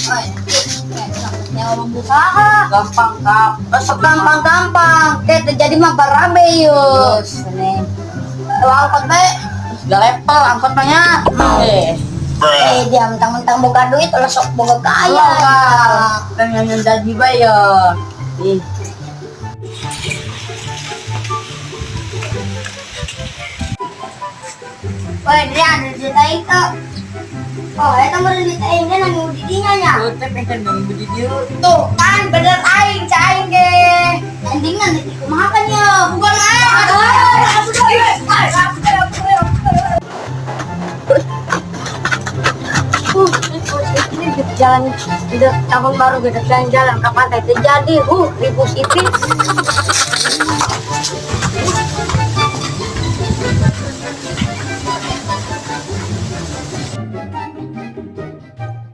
Ay, sampainya orang berusaha. Gampang kap. Gampang-gampang. Kayak terjadi mah barabe yuk. Terus ini Angkot be. gak level angkotnya. Dia mentang-mentang boga duit, ulah sok boga kaya. Pengen jadi bayar. Ih, Woi, dia ada ditain tuh. Oh, itu mau ditain dia nang didinya nya. lu teh pengen nunggu di dia. Tuh kan bener aing, caing ge. Endingan nanti kumaha ya? Bukan ini di jalan di tahun baru kita jalan-jalan ke pantai terjadi ribu sipit.